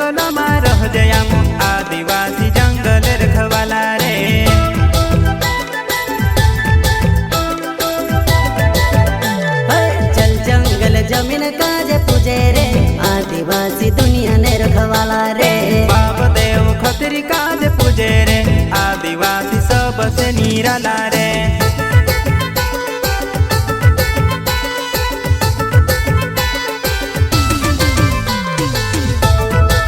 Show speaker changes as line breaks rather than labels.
जंगल में रह जयामो आदिवासी जंगल रखवाला रे।
चल जंगल जमीन काजे पूजे रे आदिवासी दुनिया ने रखवाला रे।
बाप देव खतरी काज पूजे रे आदिवासी सबसे निराला रे।